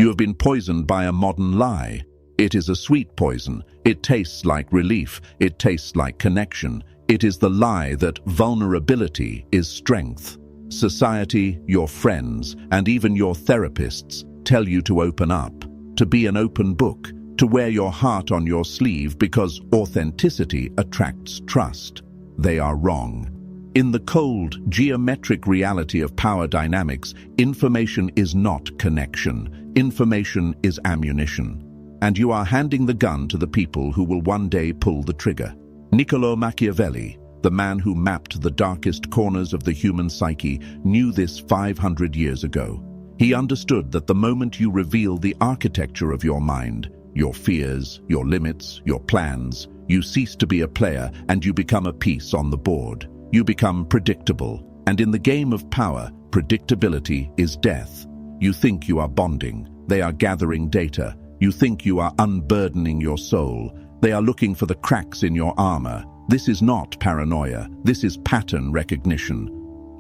You have been poisoned by a modern lie. It is a sweet poison. It tastes like relief. It tastes like connection. It is the lie that vulnerability is strength. Society, your friends, and even your therapists tell you to open up, to be an open book, to wear your heart on your sleeve because authenticity attracts trust. They are wrong. In the cold, geometric reality of power dynamics, information is not connection. Information is ammunition. And you are handing the gun to the people who will one day pull the trigger. Niccolò Machiavelli, the man who mapped the darkest corners of the human psyche, knew this 500 years ago. He understood that the moment you reveal the architecture of your mind, your fears, your limits, your plans, you cease to be a player and you become a piece on the board. You become predictable, and in the game of power, predictability is death. You think you are bonding. They are gathering data. You think you are unburdening your soul. They are looking for the cracks in your armor. This is not paranoia. This is pattern recognition.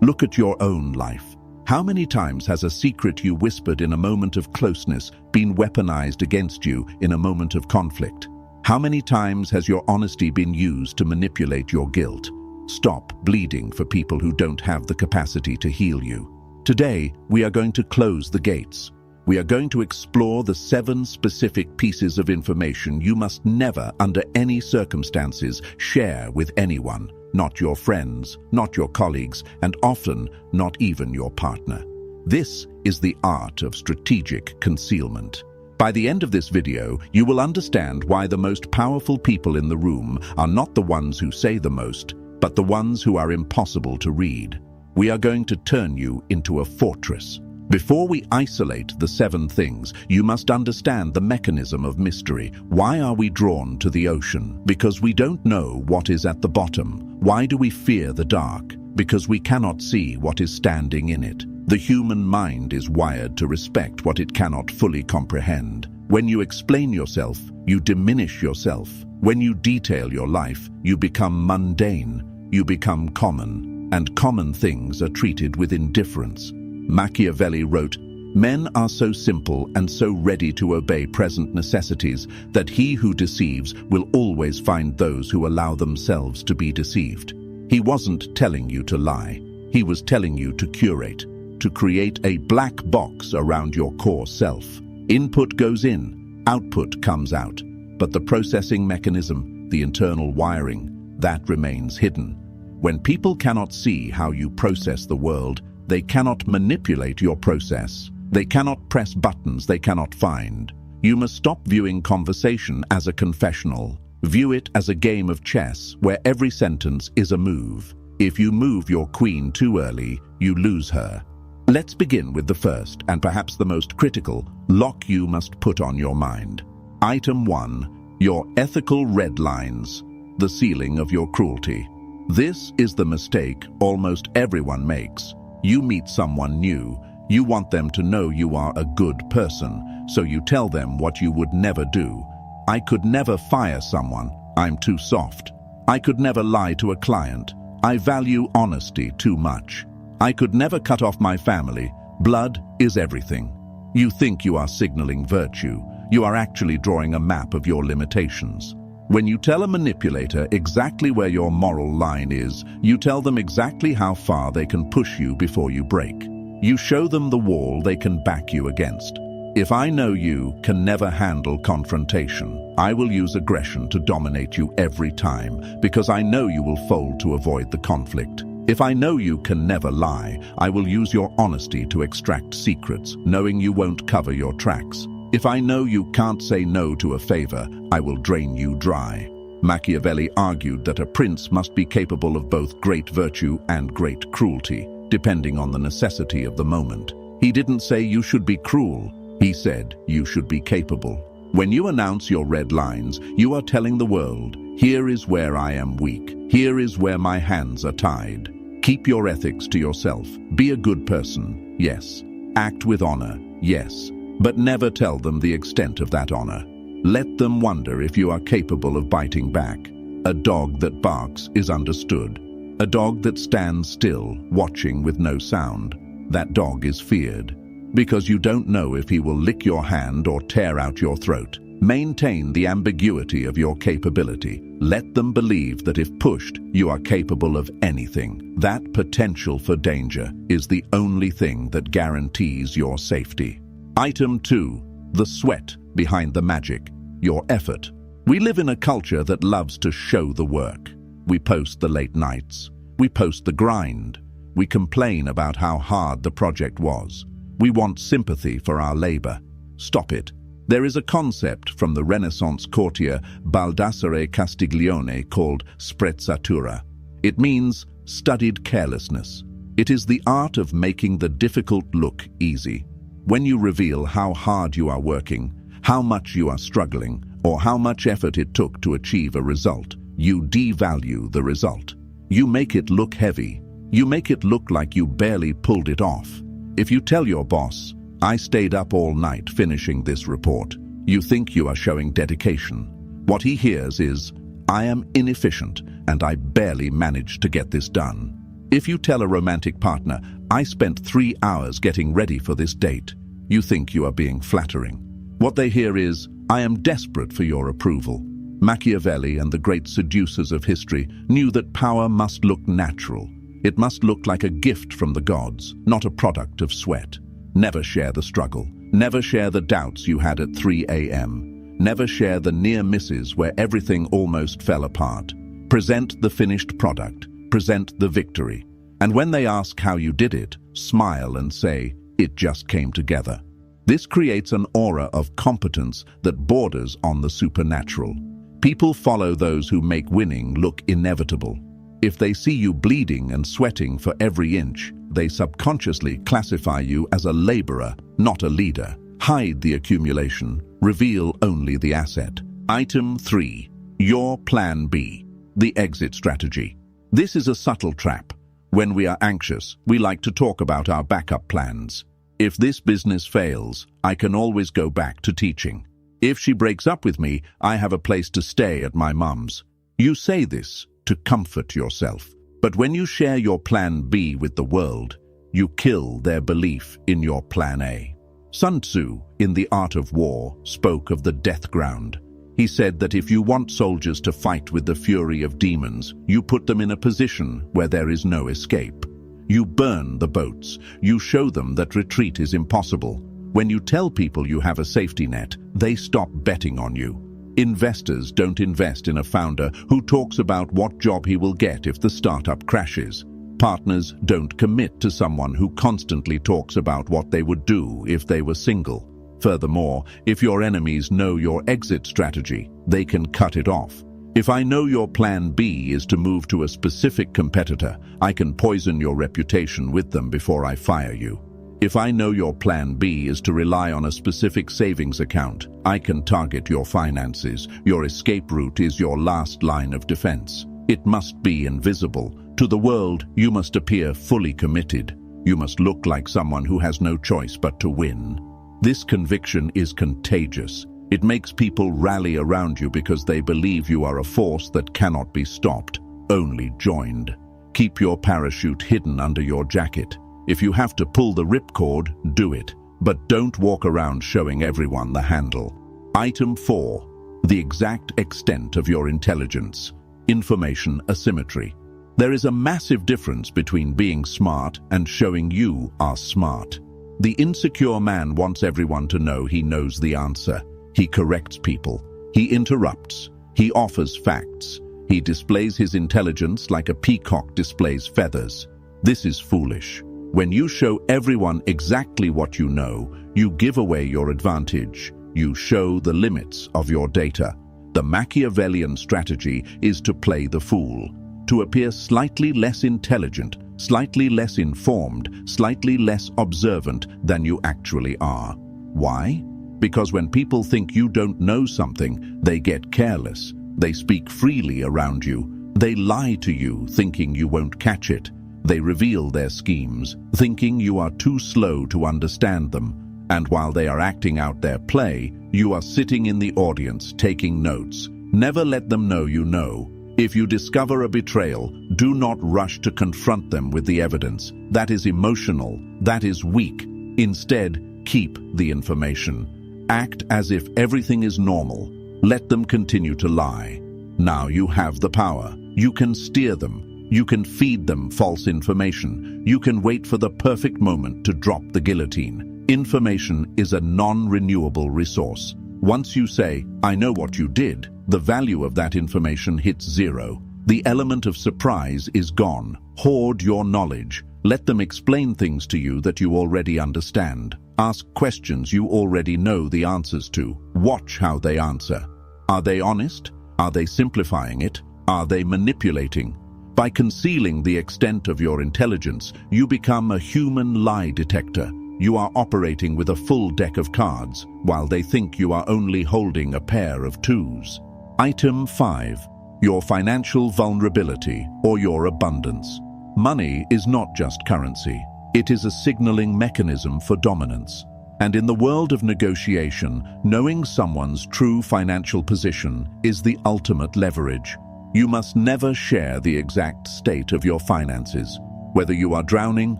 Look at your own life. How many times has a secret you whispered in a moment of closeness been weaponized against you in a moment of conflict? How many times has your honesty been used to manipulate your guilt? Stop bleeding for people who don't have the capacity to heal you. Today, we are going to close the gates. We are going to explore the 7 specific pieces of information you must never, under any circumstances, share with anyone. Not your friends, not your colleagues, and often not even your partner. This is the art of strategic concealment. By the end of this video, you will understand why the most powerful people in the room are not the ones who say the most, but the ones who are impossible to read. We are going to turn you into a fortress. Before we isolate the 7 things, you must understand the mechanism of mystery. Why are we drawn to the ocean? Because we don't know what is at the bottom. Why do we fear the dark? Because we cannot see what is standing in it. The human mind is wired to respect what it cannot fully comprehend. When you explain yourself, you diminish yourself. When you detail your life, you become mundane. You become common, and common things are treated with indifference. Machiavelli wrote, "Men are so simple and so ready to obey present necessities that he who deceives will always find those who allow themselves to be deceived." He wasn't telling you to lie. He was telling you to curate, to create a black box around your core self. Input goes in, output comes out. But the processing mechanism, the internal wiring, that remains hidden. When people cannot see how you process the world, they cannot manipulate your process. They cannot press buttons they cannot find. You must stop viewing conversation as a confessional. View it as a game of chess where every sentence is a move. If you move your queen too early, you lose her. Let's begin with the first, and perhaps the most critical, lock you must put on your mind. Item 1. Your ethical red lines, the ceiling of your cruelty. This is the mistake almost everyone makes. You meet someone new. You want them to know you are a good person, so you tell them what you would never do. I could never fire someone. I'm too soft. I could never lie to a client. I value honesty too much. I could never cut off my family. Blood is everything. You think you are signaling virtue. You are actually drawing a map of your limitations. When you tell a manipulator exactly where your moral line is, you tell them exactly how far they can push you before you break. You show them the wall they can back you against. If I know you can never handle confrontation, I will use aggression to dominate you every time, because I know you will fold to avoid the conflict. If I know you can never lie, I will use your honesty to extract secrets, knowing you won't cover your tracks. If I know you can't say no to a favor, I will drain you dry. Machiavelli argued that a prince must be capable of both great virtue and great cruelty, depending on the necessity of the moment. He didn't say you should be cruel. He said you should be capable. When you announce your red lines, you are telling the world, here is where I am weak. Here is where my hands are tied. Keep your ethics to yourself. Be a good person, yes. Act with honor, yes. But never tell them the extent of that honor. Let them wonder if you are capable of biting back. A dog that barks is understood. A dog that stands still, watching with no sound, that dog is feared. Because you don't know if he will lick your hand or tear out your throat. Maintain the ambiguity of your capability. Let them believe that if pushed, you are capable of anything. That potential for danger is the only thing that guarantees your safety. Item 2. The sweat behind the magic. Your effort. We live in a culture that loves to show the work. We post the late nights. We post the grind. We complain about how hard the project was. We want sympathy for our labor. Stop it. There is a concept from the Renaissance courtier Baldassare Castiglione called Sprezzatura. It means studied carelessness. It is the art of making the difficult look easy. When you reveal how hard you are working, how much you are struggling, or how much effort it took to achieve a result, you devalue the result. You make it look heavy. You make it look like you barely pulled it off. If you tell your boss, "I stayed up all night finishing this report," you think you are showing dedication. What he hears is, "I am inefficient and I barely managed to get this done." If you tell a romantic partner, "I spent 3 hours getting ready for this date," you think you are being flattering. What they hear is, "I am desperate for your approval." Machiavelli and the great seducers of history knew that power must look natural. It must look like a gift from the gods, not a product of sweat. Never share the struggle. Never share the doubts you had at 3 a.m. Never share the near misses where everything almost fell apart. Present the finished product. Present the victory. And when they ask how you did it, smile and say, "It just came together." This creates an aura of competence that borders on the supernatural. People follow those who make winning look inevitable. If they see you bleeding and sweating for every inch, they subconsciously classify you as a laborer, not a leader. Hide the accumulation. Reveal only the asset. Item 3. Your Plan B. The exit strategy. This is a subtle trap. When we are anxious, we like to talk about our backup plans. If this business fails, I can always go back to teaching. If she breaks up with me, I have a place to stay at my mum's. You say this to comfort yourself. But when you share your Plan B with the world, you kill their belief in your Plan A. Sun Tzu, in The Art of War, spoke of the death ground. He said that if you want soldiers to fight with the fury of demons, you put them in a position where there is no escape. You burn the boats. You show them that retreat is impossible. When you tell people you have a safety net, they stop betting on you. Investors don't invest in a founder who talks about what job he will get if the startup crashes. Partners don't commit to someone who constantly talks about what they would do if they were single. Furthermore, if your enemies know your exit strategy, they can cut it off. If I know your Plan B is to move to a specific competitor, I can poison your reputation with them before I fire you. If I know your Plan B is to rely on a specific savings account, I can target your finances. Your escape route is your last line of defense. It must be invisible. To the world, you must appear fully committed. You must look like someone who has no choice but to win. This conviction is contagious. It makes people rally around you because they believe you are a force that cannot be stopped, only joined. Keep your parachute hidden under your jacket. If you have to pull the ripcord, do it. But don't walk around showing everyone the handle. Item 4. The exact extent of your intelligence. Information asymmetry. There is a massive difference between being smart and showing you are smart. The insecure man wants everyone to know he knows the answer. He corrects people. He interrupts. He offers facts. He displays his intelligence like a peacock displays feathers. This is foolish. When you show everyone exactly what you know, you give away your advantage. You show the limits of your data. The Machiavellian strategy is to play the fool, to appear slightly less intelligent, slightly less informed, slightly less observant than you actually are. Why? Because when people think you don't know something, they get careless. They speak freely around you. They lie to you, thinking you won't catch it. They reveal their schemes, thinking you are too slow to understand them. And while they are acting out their play, you are sitting in the audience taking notes. Never let them know you know. If you discover a betrayal, do not rush to confront them with the evidence. That is emotional. That is weak. Instead, keep the information. Act as if everything is normal. Let them continue to lie. Now you have the power. You can steer them. You can feed them false information. You can wait for the perfect moment to drop the guillotine. Information is a non-renewable resource. Once you say, "I know what you did," the value of that information hits zero. The element of surprise is gone. Hoard your knowledge. Let them explain things to you that you already understand. Ask questions you already know the answers to. Watch how they answer. Are they honest? Are they simplifying it? Are they manipulating? By concealing the extent of your intelligence, you become a human lie detector. You are operating with a full deck of cards, while they think you are only holding a pair of twos. Item 5. Your financial vulnerability or your abundance. Money is not just currency. It is a signaling mechanism for dominance. And in the world of negotiation, knowing someone's true financial position is the ultimate leverage. You must never share the exact state of your finances, whether you are drowning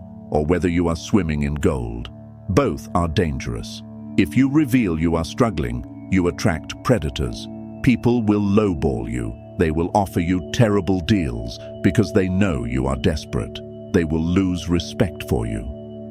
or whether you are swimming in gold. Both are dangerous. If you reveal you are struggling, you attract predators. People will lowball you. They will offer you terrible deals because they know you are desperate. They will lose respect for you.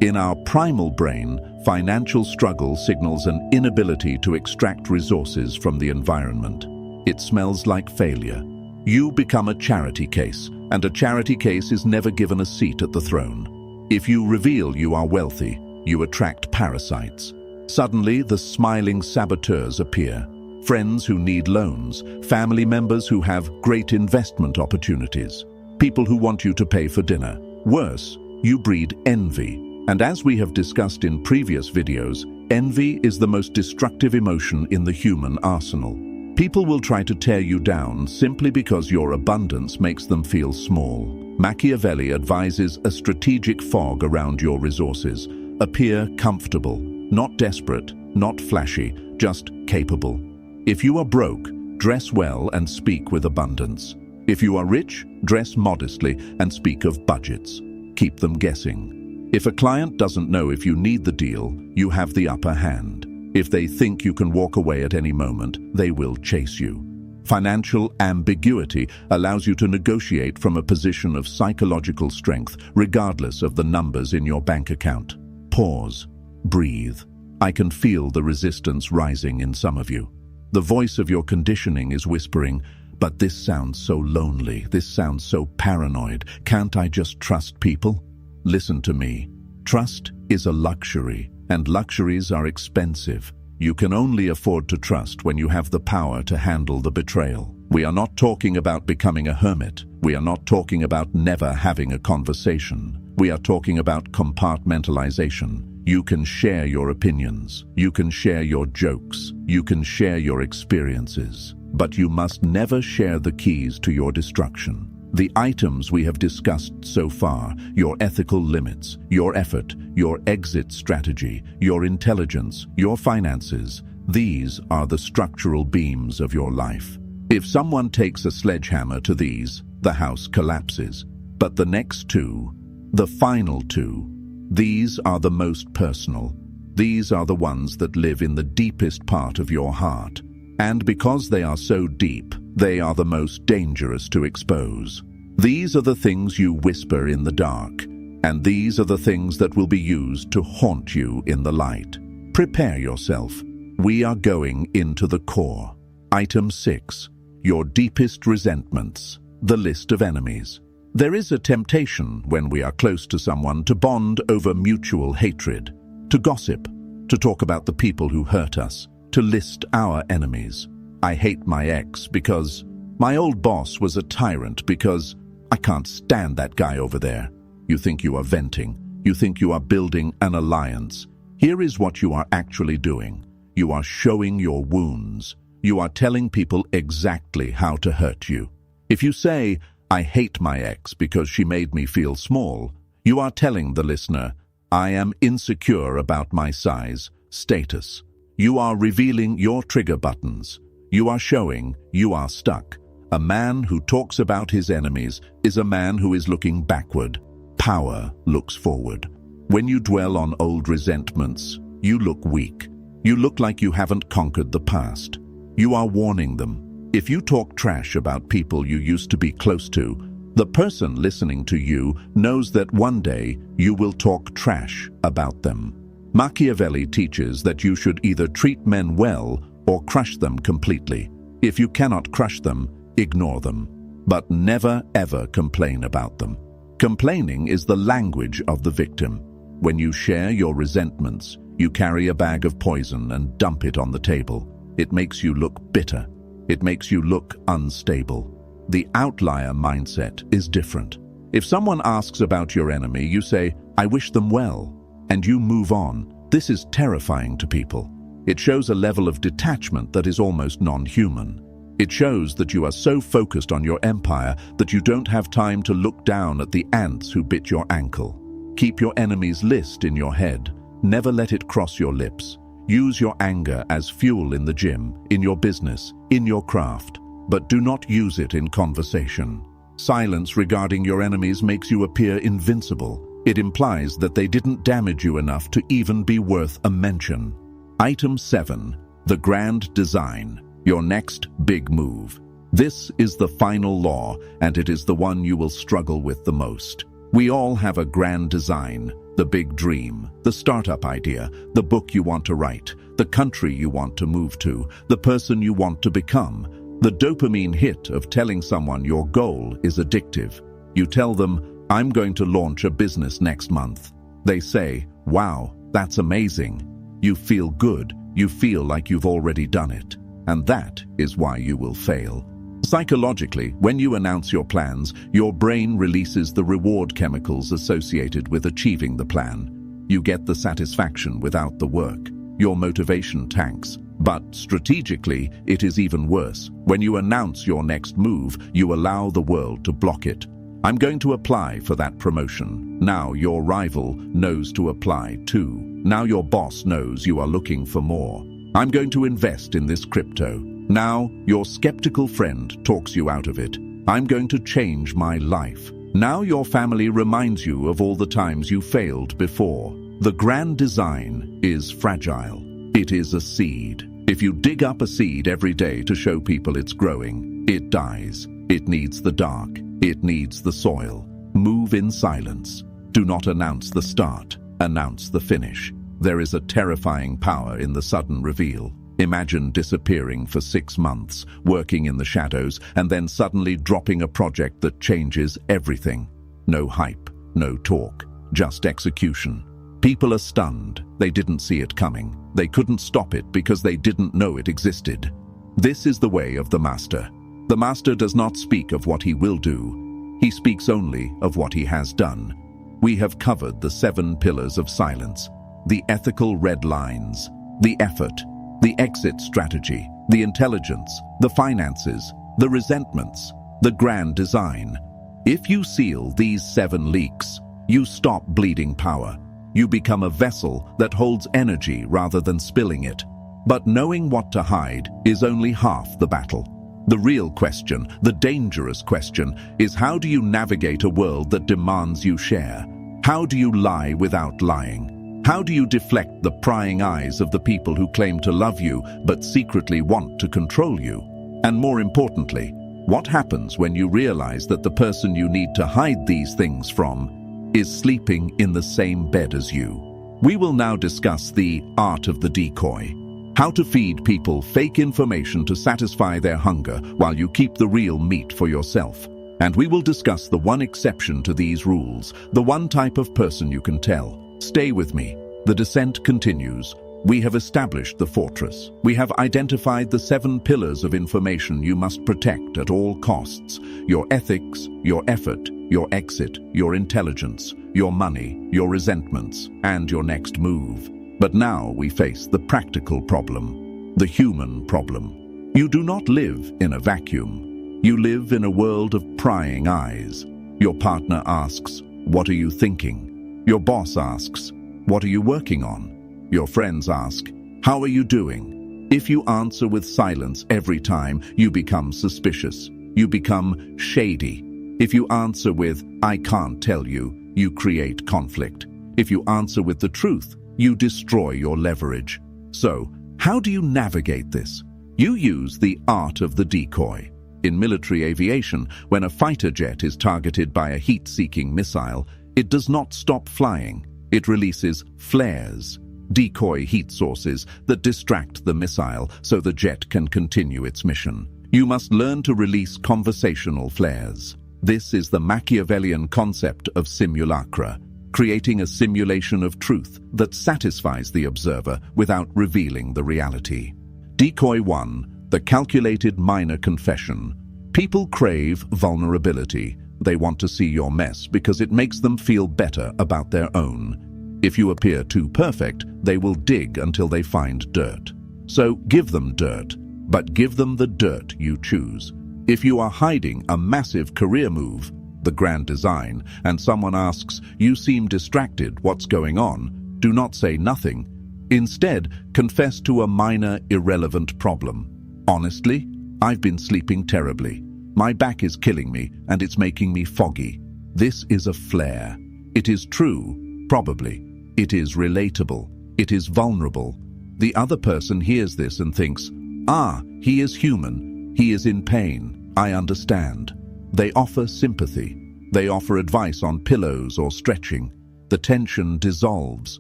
In our primal brain, financial struggle signals an inability to extract resources from the environment. It smells like failure. You become a charity case, and a charity case is never given a seat at the throne. If you reveal you are wealthy, you attract parasites. Suddenly, the smiling saboteurs appear. Friends who need loans, family members who have great investment opportunities, people who want you to pay for dinner. Worse, you breed envy. And as we have discussed in previous videos, envy is the most destructive emotion in the human arsenal. People will try to tear you down simply because your abundance makes them feel small. Machiavelli advises a strategic fog around your resources. Appear comfortable, not desperate, not flashy, just capable. If you are broke, dress well and speak with abundance. If you are rich, dress modestly and speak of budgets. Keep them guessing. If a client doesn't know if you need the deal, you have the upper hand. If they think you can walk away at any moment, they will chase you. Financial ambiguity allows you to negotiate from a position of psychological strength, regardless of the numbers in your bank account. Pause. Breathe. I can feel the resistance rising in some of you. The voice of your conditioning is whispering, "But this sounds so lonely. This sounds so paranoid. Can't I just trust people?" Listen to me. Trust is a luxury, and luxuries are expensive. You can only afford to trust when you have the power to handle the betrayal. We are not talking about becoming a hermit. We are not talking about never having a conversation. We are talking about compartmentalization. You can share your opinions. You can share your jokes. You can share your experiences. But you must never share the keys to your destruction. The items we have discussed so far, your ethical limits, your effort, your exit strategy, your intelligence, your finances, these are the structural beams of your life. If someone takes a sledgehammer to these, the house collapses. But the next two, the final two, these are the most personal. These are the ones that live in the deepest part of your heart. And because they are so deep, they are the most dangerous to expose. These are the things you whisper in the dark, and these are the things that will be used to haunt you in the light. Prepare yourself. We are going into the core. Item 6. Your deepest resentments. The list of enemies. There is a temptation when we are close to someone to bond over mutual hatred, to gossip, to talk about the people who hurt us, to list our enemies. I hate my ex because my old boss was a tyrant, because I can't stand that guy over there. You think you are venting. You think you are building an alliance. Here is what you are actually doing. You are showing your wounds. You are telling people exactly how to hurt you. If you say, "I hate my ex because she made me feel small," you are telling the listener, "I am insecure about my size, status." You are revealing your trigger buttons. You are showing you are stuck. A man who talks about his enemies is a man who is looking backward. Power looks forward. When you dwell on old resentments, you look weak. You look like you haven't conquered the past. You are warning them. If you talk trash about people you used to be close to, the person listening to you knows that one day you will talk trash about them. Machiavelli teaches that you should either treat men well or crush them completely. If you cannot crush them, ignore them. But never ever complain about them. Complaining is the language of the victim. When you share your resentments, you carry a bag of poison and dump it on the table. It makes you look bitter. It makes you look unstable. The outlier mindset is different. If someone asks about your enemy, you say, "I wish them well," and you move on. This is terrifying to people. It shows a level of detachment that is almost non-human. It shows that you are so focused on your empire that you don't have time to look down at the ants who bit your ankle. Keep your enemy's list in your head. Never let it cross your lips. Use your anger as fuel in the gym, in your business, in your craft, but do not use it in conversation. Silence regarding your enemies makes you appear invincible. It implies that they didn't damage you enough to even be worth a mention. Item 7. The grand design. Your next big move. This is the final law, and it is the one you will struggle with the most. We all have a grand design, the big dream, the startup idea, the book you want to write, the country you want to move to, the person you want to become. The dopamine hit of telling someone your goal is addictive. You tell them, "I'm going to launch a business next month." They say, "Wow, that's amazing." You feel good. You feel like you've already done it. And that is why you will fail. Psychologically, when you announce your plans, your brain releases the reward chemicals associated with achieving the plan. You get the satisfaction without the work. Your motivation tanks. But strategically, it is even worse. When you announce your next move, you allow the world to block it. "I'm going to apply for that promotion." Now your rival knows to apply too. Now your boss knows you are looking for more. "I'm going to invest in this crypto." Now your skeptical friend talks you out of it. "I'm going to change my life." Now your family reminds you of all the times you failed before. The grand design is fragile. It is a seed. If you dig up a seed every day to show people it's growing, it dies. It needs the dark. It needs the soil. Move in silence. Do not announce the start. Announce the finish. There is a terrifying power in the sudden reveal. Imagine disappearing for 6 months, working in the shadows, and then suddenly dropping a project that changes everything. No hype, no talk, just execution. People are stunned. They didn't see it coming. They couldn't stop it because they didn't know it existed. This is the way of the master. The master does not speak of what he will do. He speaks only of what he has done. We have covered the 7 pillars of silence, the ethical red lines, the effort, the exit strategy, the intelligence, the finances, the resentments, the grand design. If you seal these 7 leaks, you stop bleeding power. You become a vessel that holds energy rather than spilling it. But knowing what to hide is only half the battle. The real question, the dangerous question, is how do you navigate a world that demands you share? How do you lie without lying? How do you deflect the prying eyes of the people who claim to love you but secretly want to control you? And more importantly, what happens when you realize that the person you need to hide these things from is sleeping in the same bed as you? We will now discuss the art of the decoy. How to feed people fake information to satisfy their hunger while you keep the real meat for yourself. And we will discuss the one exception to these rules, the one type of person you can tell. Stay with me. The descent continues. We have established the fortress. We have identified the 7 pillars of information you must protect at all costs: your ethics, your effort, your exit, your intelligence, your money, your resentments, and your next move. But now we face the practical problem, the human problem. You do not live in a vacuum. You live in a world of prying eyes. Your partner asks, "What are you thinking?" Your boss asks, "What are you working on?" Your friends ask, "How are you doing?" If you answer with silence every time, you become suspicious. You become shady. If you answer with, "I can't tell you," you create conflict. If you answer with the truth, you destroy your leverage. So, how do you navigate this? You use the art of the decoy. In military aviation, when a fighter jet is targeted by a heat-seeking missile, it does not stop flying. It releases flares, decoy heat sources that distract the missile so the jet can continue its mission. You must learn to release conversational flares. This is the Machiavellian concept of simulacra, creating a simulation of truth that satisfies the observer without revealing the reality. Decoy 1, the calculated minor confession. People crave vulnerability. They want to see your mess because it makes them feel better about their own. If you appear too perfect, they will dig until they find dirt. So give them dirt, but give them the dirt you choose. If you are hiding a massive career move, the grand design, and someone asks, "You seem distracted, what's going on?" do not say nothing. Instead, confess to a minor, irrelevant problem. "Honestly, I've been sleeping terribly. My back is killing me, and it's making me foggy." This is a flare. It is true, probably. It is relatable. It is vulnerable. The other person hears this and thinks, "Ah, he is human. He is in pain. I understand." They offer sympathy. They offer advice on pillows or stretching. The tension dissolves.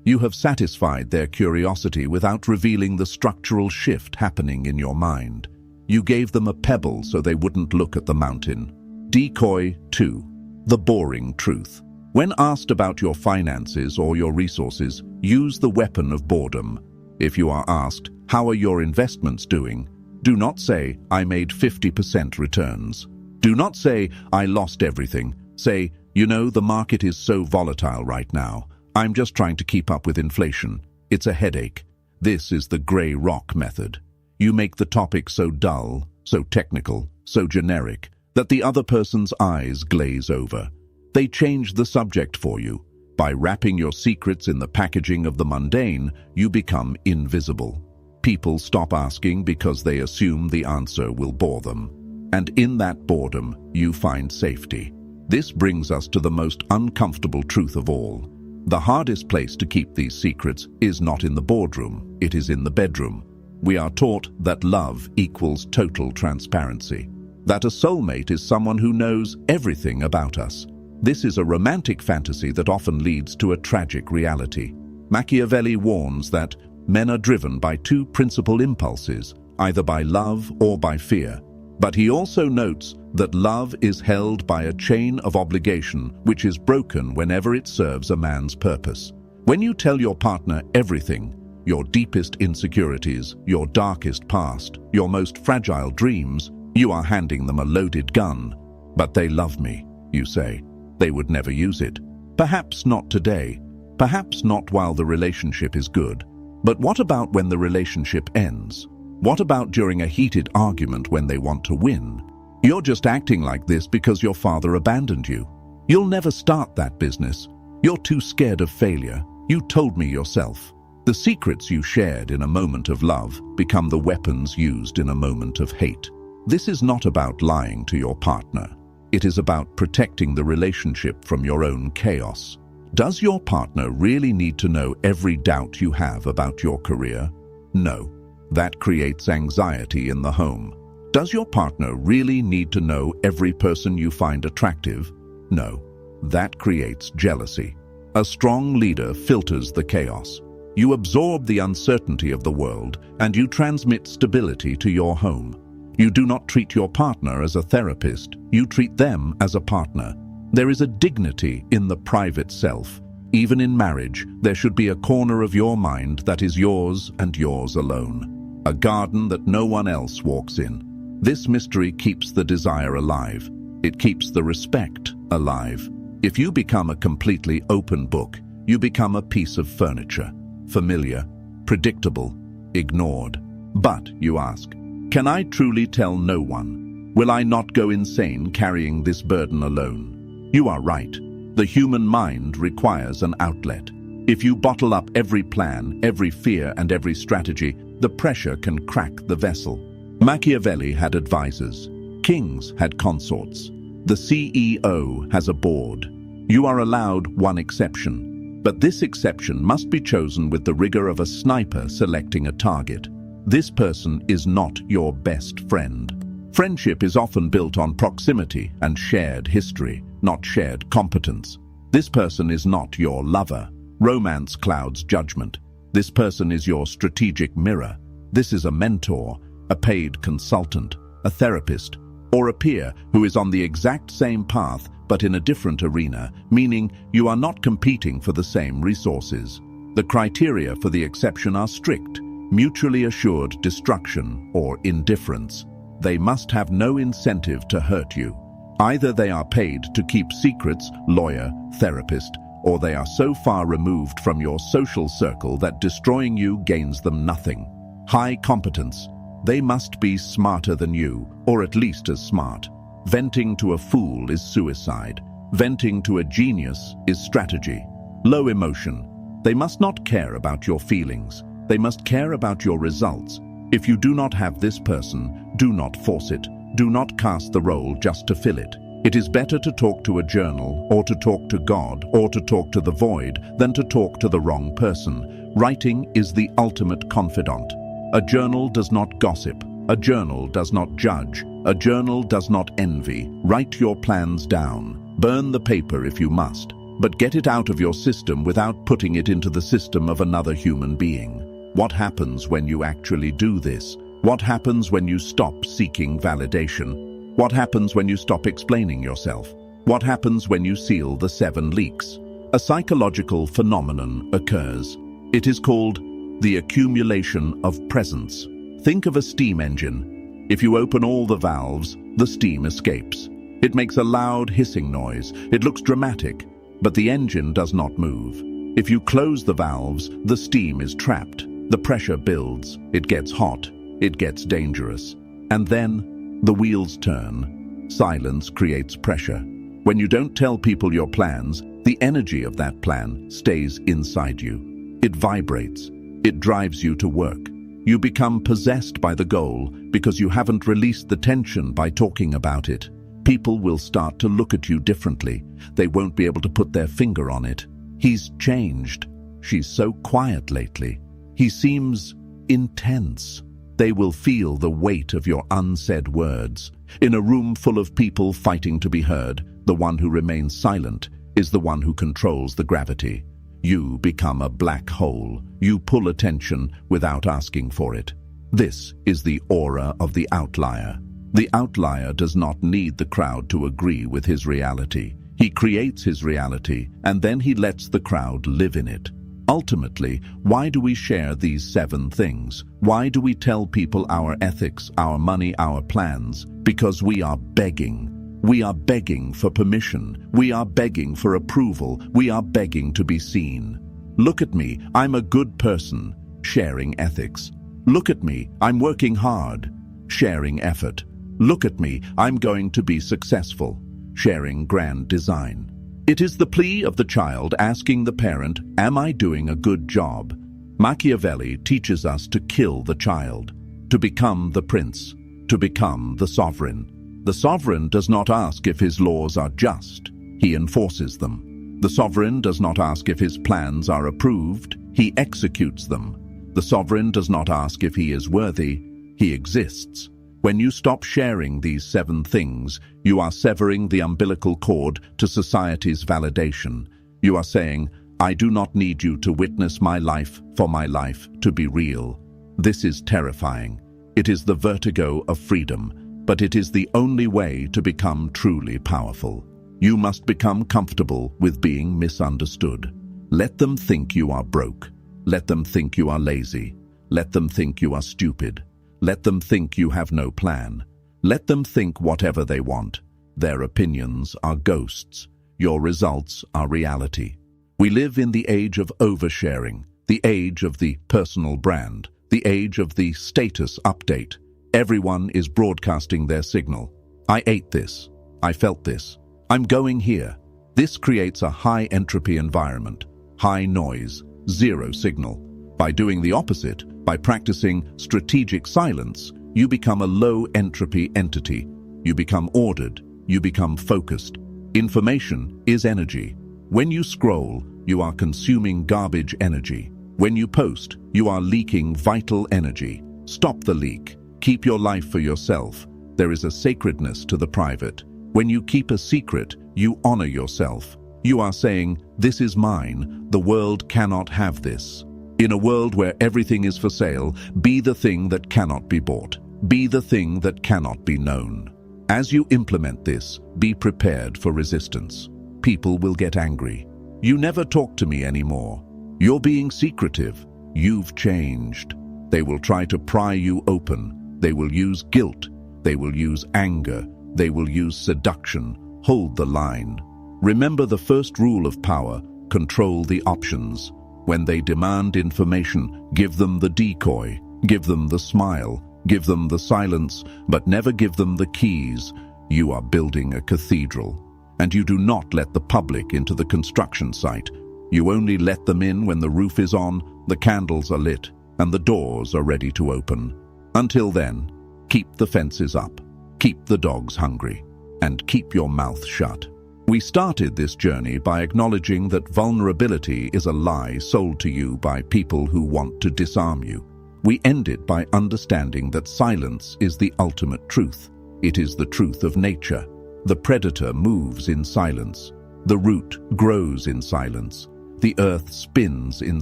You have satisfied their curiosity without revealing the structural shift happening in your mind. You gave them a pebble so they wouldn't look at the mountain. Decoy 2. The boring truth. When asked about your finances or your resources, use the weapon of boredom. If you are asked, "How are your investments doing?" do not say, "I made 50% returns." Do not say, "I lost everything." Say, "You know, the market is so volatile right now. I'm just trying to keep up with inflation. It's a headache." This is the gray rock method. You make the topic so dull, so technical, so generic, that the other person's eyes glaze over. They change the subject for you. By wrapping your secrets in the packaging of the mundane, you become invisible. People stop asking because they assume the answer will bore them. And in that boredom, you find safety. This brings us to the most uncomfortable truth of all. The hardest place to keep these secrets is not in the boardroom, it is in the bedroom. We are taught that love equals total transparency, that a soulmate is someone who knows everything about us. This is a romantic fantasy that often leads to a tragic reality. Machiavelli warns that men are driven by two principal impulses, either by love or by fear. But he also notes that love is held by a chain of obligation which is broken whenever it serves a man's purpose. When you tell your partner everything, your deepest insecurities, your darkest past, your most fragile dreams, you are handing them a loaded gun. "But they love me," you say. "They would never use it." Perhaps not today. Perhaps not while the relationship is good. But what about when the relationship ends? What about during a heated argument when they want to win? You're just acting like this because your father abandoned you. You'll never start that business. You're too scared of failure. You told me yourself. The secrets you shared in a moment of love become the weapons used in a moment of hate. This is not about lying to your partner. It is about protecting the relationship from your own chaos. Does your partner really need to know every doubt you have about your career? No. That creates anxiety in the home. Does your partner really need to know every person you find attractive? No. That creates jealousy. A strong leader filters the chaos. You absorb the uncertainty of the world and you transmit stability to your home. You do not treat your partner as a therapist. You treat them as a partner. There is a dignity in the private self. Even in marriage, there should be a corner of your mind that is yours and yours alone. A garden that no one else walks in. This mystery keeps the desire alive. It keeps the respect alive. If you become a completely open book, you become a piece of furniture. Familiar, predictable, ignored. But, you ask, can I truly tell no one? Will I not go insane carrying this burden alone? You are right. The human mind requires an outlet. If you bottle up every plan, every fear, and every strategy, the pressure can crack the vessel. Machiavelli had advisors. Kings had consorts. The CEO has a board. You are allowed one exception. But this exception must be chosen with the rigor of a sniper selecting a target. This person is not your best friend. Friendship is often built on proximity and shared history, not shared competence. This person is not your lover. Romance clouds judgment. This person is your strategic mirror. This is a mentor, a paid consultant, a therapist, or a peer who is on the exact same path but in a different arena, meaning you are not competing for the same resources. The criteria for the exception are strict: mutually assured destruction or indifference. They must have no incentive to hurt you. Either they are paid to keep secrets, lawyer, therapist, or they are so far removed from your social circle that destroying you gains them nothing. High competence. They must be smarter than you, or at least as smart. Venting to a fool is suicide. Venting to a genius is strategy. Low emotion. They must not care about your feelings. They must care about your results. If you do not have this person, do not force it. Do not cast the role just to fill it. It is better to talk to a journal, or to talk to God, or to talk to the void, than to talk to the wrong person. Writing is the ultimate confidant. A journal does not gossip. A journal does not judge. A journal does not envy. Write your plans down. Burn the paper if you must, but get it out of your system without putting it into the system of another human being. What happens when you actually do this? What happens when you stop seeking validation? What happens when you stop explaining yourself? What happens when you seal the 7 leaks? A psychological phenomenon occurs. It is called the accumulation of presence. Think of a steam engine. If you open all the valves, the steam escapes. It makes a loud hissing noise. It looks dramatic, but the engine does not move. If you close the valves, the steam is trapped. The pressure builds. It gets hot. It gets dangerous. And then the wheels turn. Silence creates pressure. When you don't tell people your plans, the energy of that plan stays inside you. It vibrates. It drives you to work. You become possessed by the goal because you haven't released the tension by talking about it. People will start to look at you differently. They won't be able to put their finger on it. He's changed. She's so quiet lately. He seems intense. They will feel the weight of your unsaid words. In a room full of people fighting to be heard, the one who remains silent is the one who controls the gravity. You become a black hole. You pull attention without asking for it. This is the aura of the outlier. The outlier does not need the crowd to agree with his reality. He creates his reality, and then he lets the crowd live in it. Ultimately, why do we share these 7 things? Why do we tell people our ethics, our money, our plans? Because we are begging. We are begging for permission. We are begging for approval. We are begging to be seen. Look at me, I'm a good person. Sharing ethics. Look at me, I'm working hard. Sharing effort. Look at me, I'm going to be successful. Sharing grand design. It is the plea of the child asking the parent, am I doing a good job? Machiavelli teaches us to kill the child, to become the prince, to become the sovereign. The sovereign does not ask if his laws are just, he enforces them. The sovereign does not ask if his plans are approved, he executes them. The sovereign does not ask if he is worthy, he exists. When you stop sharing these 7 things, you are severing the umbilical cord to society's validation. You are saying, I do not need you to witness my life for my life to be real. This is terrifying. It is the vertigo of freedom, but it is the only way to become truly powerful. You must become comfortable with being misunderstood. Let them think you are broke. Let them think you are lazy. Let them think you are stupid. Let them think you have no plan. Let them think whatever they want. Their opinions are ghosts. Your results are reality. We live in the age of oversharing, the age of the personal brand, the age of the status update. Everyone is broadcasting their signal. I ate this. I felt this. I'm going here. This creates a high entropy environment, high noise, zero signal. By doing the opposite, by practicing strategic silence, you become a low entropy entity. You become ordered. You become focused. Information is energy. When you scroll, you are consuming garbage energy. When you post, you are leaking vital energy. Stop the leak. Keep your life for yourself. There is a sacredness to the private. When you keep a secret, you honor yourself. You are saying, "This is mine. The world cannot have this." In a world where everything is for sale, be the thing that cannot be bought. Be the thing that cannot be known. As you implement this, be prepared for resistance. People will get angry. "You never talk to me anymore. You're being secretive. You've changed." They will try to pry you open. They will use guilt. They will use anger. They will use seduction. Hold the line. Remember the first rule of power: control the options. When they demand information, give them the decoy, give them the smile, give them the silence, but never give them the keys. You are building a cathedral, and you do not let the public into the construction site. You only let them in when the roof is on, the candles are lit, and the doors are ready to open. Until then, keep the fences up, keep the dogs hungry, and keep your mouth shut. We started this journey by acknowledging that vulnerability is a lie sold to you by people who want to disarm you. We end it by understanding that silence is the ultimate truth. It is the truth of nature. The predator moves in silence. The root grows in silence. The earth spins in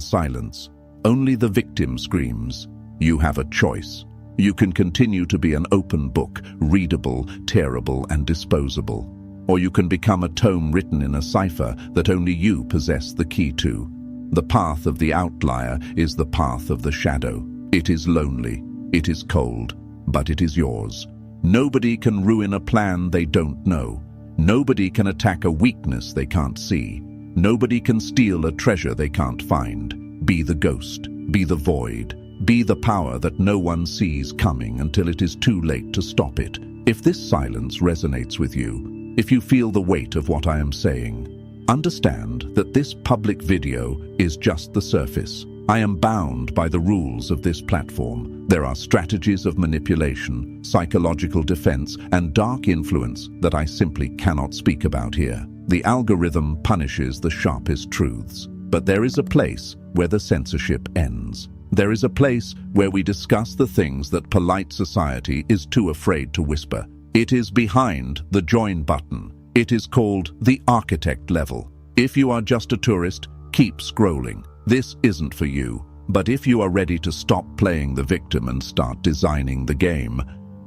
silence. Only the victim screams. You have a choice. You can continue to be an open book, readable, tearable, and disposable. Or you can become a tome written in a cipher that only you possess the key to. The path of the outlier is the path of the shadow. It is lonely, it is cold, but it is yours. Nobody can ruin a plan they don't know. Nobody can attack a weakness they can't see. Nobody can steal a treasure they can't find. Be the ghost, be the void, be the power that no one sees coming until it is too late to stop it. If this silence resonates with you, if you feel the weight of what I am saying, understand that this public video is just the surface. I am bound by the rules of this platform. There are strategies of manipulation, psychological defense, and dark influence that I simply cannot speak about here. The algorithm punishes the sharpest truths, but there is a place where the censorship ends. There is a place where we discuss the things that polite society is too afraid to whisper. It is behind the join button. It is called the architect level. If you are just a tourist, keep scrolling. This isn't for you. But if you are ready to stop playing the victim and start designing the game,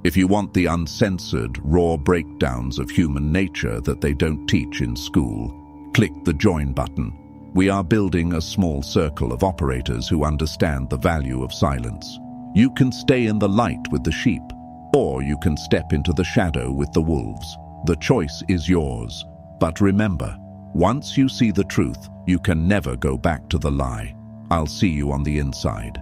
if you want the uncensored, raw breakdowns of human nature that they don't teach in school, click the join button. We are building a small circle of operators who understand the value of silence. You can stay in the light with the sheep, or you can step into the shadow with the wolves. The choice is yours. But remember, once you see the truth, you can never go back to the lie. I'll see you on the inside.